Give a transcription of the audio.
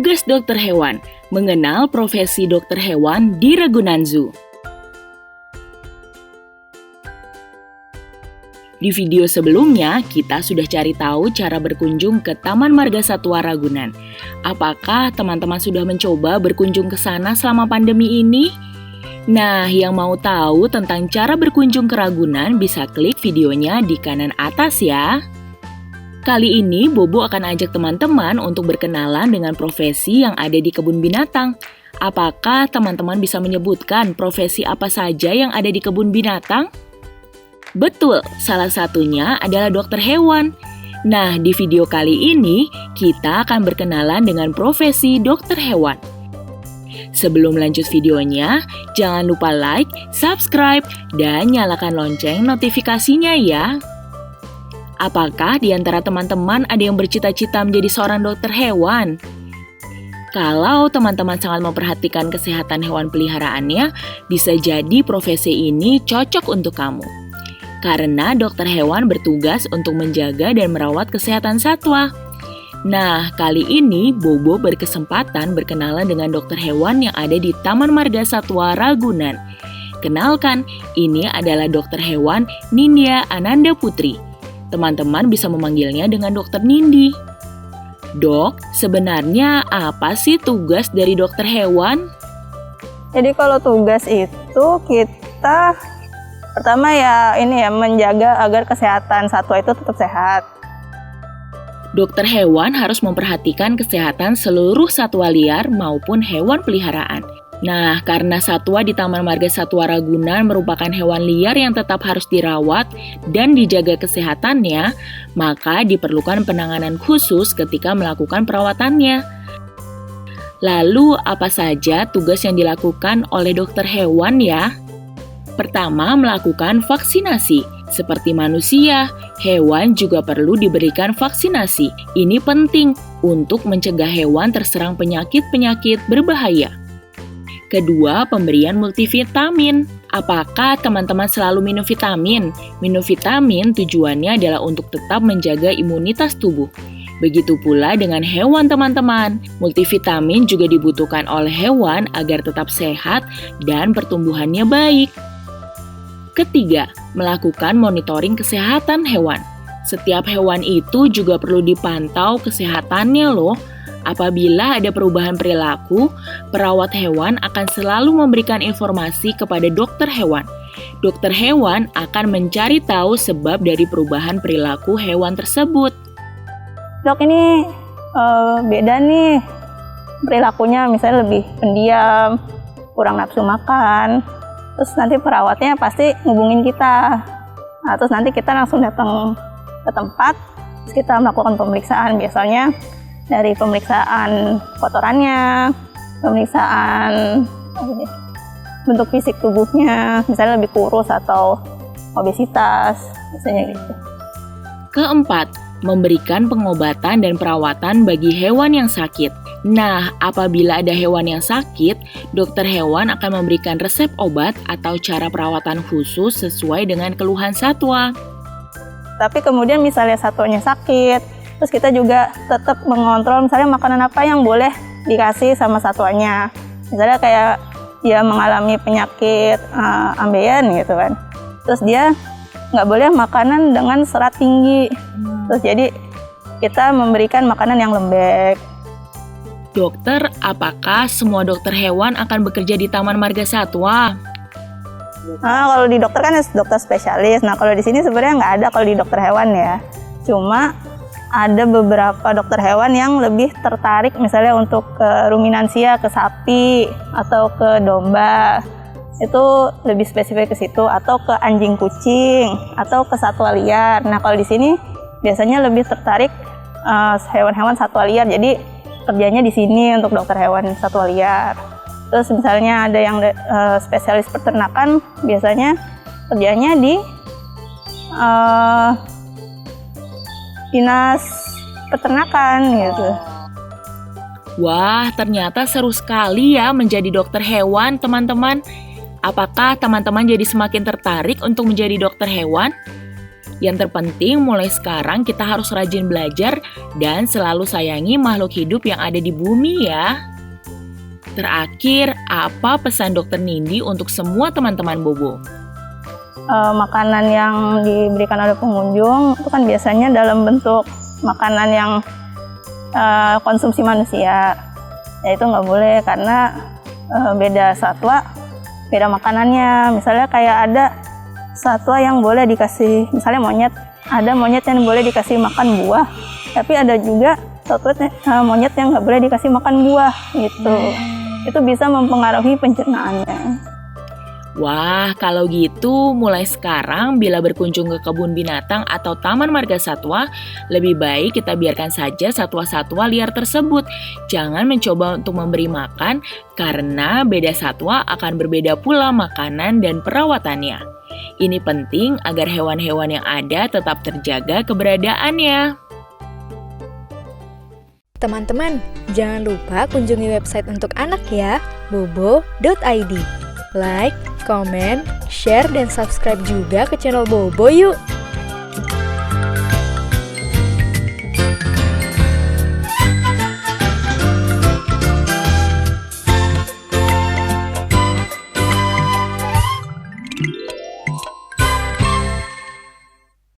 Tugas dokter hewan, mengenal profesi dokter hewan di Ragunan Zoo. Di video sebelumnya, kita sudah cari tahu cara berkunjung ke Taman Marga Satwa Ragunan. Apakah teman-teman sudah mencoba berkunjung ke sana selama pandemi ini? Nah, yang mau tahu tentang cara berkunjung ke Ragunan bisa klik videonya di kanan atas ya. Kali ini, Bobo akan ajak teman-teman untuk berkenalan dengan profesi yang ada di kebun binatang. Apakah teman-teman bisa menyebutkan profesi apa saja yang ada di kebun binatang? Betul, salah satunya adalah dokter hewan. Nah, di video kali ini, kita akan berkenalan dengan profesi dokter hewan. Sebelum lanjut videonya, jangan lupa like, subscribe, dan nyalakan lonceng notifikasinya ya. Apakah di antara teman-teman ada yang bercita-cita menjadi seorang dokter hewan? Kalau teman-teman sangat memperhatikan kesehatan hewan peliharaannya, bisa jadi profesi ini cocok untuk kamu. Karena dokter hewan bertugas untuk menjaga dan merawat kesehatan satwa. Nah, kali ini Bobo berkesempatan berkenalan dengan dokter hewan yang ada di Taman Marga Satwa Ragunan. Kenalkan, ini adalah dokter hewan Nindya Ananda Putri. Teman-teman bisa memanggilnya dengan dokter Nindi. Dok, sebenarnya apa sih tugas dari dokter hewan? Jadi kalau tugas itu kita pertama menjaga agar kesehatan satwa itu tetap sehat. Dokter hewan harus memperhatikan kesehatan seluruh satwa liar maupun hewan peliharaan. Nah, karena satwa di Taman Marga Satwa Ragunan merupakan hewan liar yang tetap harus dirawat dan dijaga kesehatannya, maka diperlukan penanganan khusus ketika melakukan perawatannya. Lalu, apa saja tugas yang dilakukan oleh dokter hewan ya? Pertama, melakukan vaksinasi. Seperti manusia, hewan juga perlu diberikan vaksinasi. Ini penting untuk mencegah hewan terserang penyakit-penyakit berbahaya. Kedua, pemberian multivitamin. Apakah teman-teman selalu minum vitamin? Minum vitamin tujuannya adalah untuk tetap menjaga imunitas tubuh. Begitu pula dengan hewan teman-teman. Multivitamin juga dibutuhkan oleh hewan agar tetap sehat dan pertumbuhannya baik. Ketiga, melakukan monitoring kesehatan hewan. Setiap hewan itu juga perlu dipantau kesehatannya loh. Apabila ada perubahan perilaku, perawat hewan akan selalu memberikan informasi kepada dokter hewan. Dokter hewan akan mencari tahu sebab dari perubahan perilaku hewan tersebut. Dok, ini beda nih perilakunya, misalnya lebih pendiam, kurang nafsu makan. Terus nanti perawatnya pasti ngubungin kita. Nah, terus nanti kita langsung datang ke tempat, terus kita melakukan pemeriksaan. Biasanya dari pemeriksaan kotorannya, pemeriksaan bentuk fisik tubuhnya, misalnya lebih kurus atau obesitas, misalnya gitu. Keempat, memberikan pengobatan dan perawatan bagi hewan yang sakit. Nah, apabila ada hewan yang sakit, dokter hewan akan memberikan resep obat atau cara perawatan khusus sesuai dengan keluhan satwa. Tapi kemudian misalnya satwanya sakit, terus kita juga tetap mengontrol misalnya makanan apa yang boleh dikasih sama satwanya. Misalnya kayak dia mengalami penyakit ambeien gitu kan. Terus dia nggak boleh makanan dengan serat tinggi. Terus jadi kita memberikan makanan yang lembek. Dokter, apakah semua dokter hewan akan bekerja di Taman Marga Satwa? Nah, kalau di dokter kan dokter spesialis. Nah, kalau di sini sebenarnya nggak ada kalau di dokter hewan ya. Cuma ada beberapa dokter hewan yang lebih tertarik misalnya untuk ke ruminansia, ke sapi, atau ke domba. Itu lebih spesifik ke situ, atau ke anjing kucing, atau ke satwa liar. Nah, kalau di sini biasanya lebih tertarik hewan-hewan satwa liar. Jadi kerjanya di sini untuk dokter hewan satwa liar. Terus misalnya ada yang spesialis peternakan, biasanya kerjanya di dinas peternakan gitu. Wah, ternyata seru sekali ya menjadi dokter hewan, teman-teman. Apakah teman-teman jadi semakin tertarik untuk menjadi dokter hewan? Yang terpenting mulai sekarang kita harus rajin belajar dan selalu sayangi makhluk hidup yang ada di bumi ya. Terakhir, apa pesan Dokter Nindi untuk semua teman-teman Bobo? Makanan yang diberikan oleh pengunjung itu kan biasanya dalam bentuk makanan yang konsumsi manusia. Ya itu nggak boleh karena beda satwa, beda makanannya. Misalnya kayak ada satwa yang boleh dikasih, misalnya monyet, ada monyet yang boleh dikasih makan buah, tapi ada juga monyet yang nggak boleh dikasih makan buah gitu. Itu bisa mempengaruhi pencernaannya. Wah, kalau gitu mulai sekarang bila berkunjung ke kebun binatang atau taman marga satwa, lebih baik kita biarkan saja satwa-satwa liar tersebut. Jangan mencoba untuk memberi makan karena beda satwa akan berbeda pula makanan dan perawatannya. Ini penting agar hewan-hewan yang ada tetap terjaga keberadaannya. Teman-teman, jangan lupa kunjungi website untuk anak ya, bobo.id. Like, comment, share, dan subscribe juga ke channel Bobo yuk!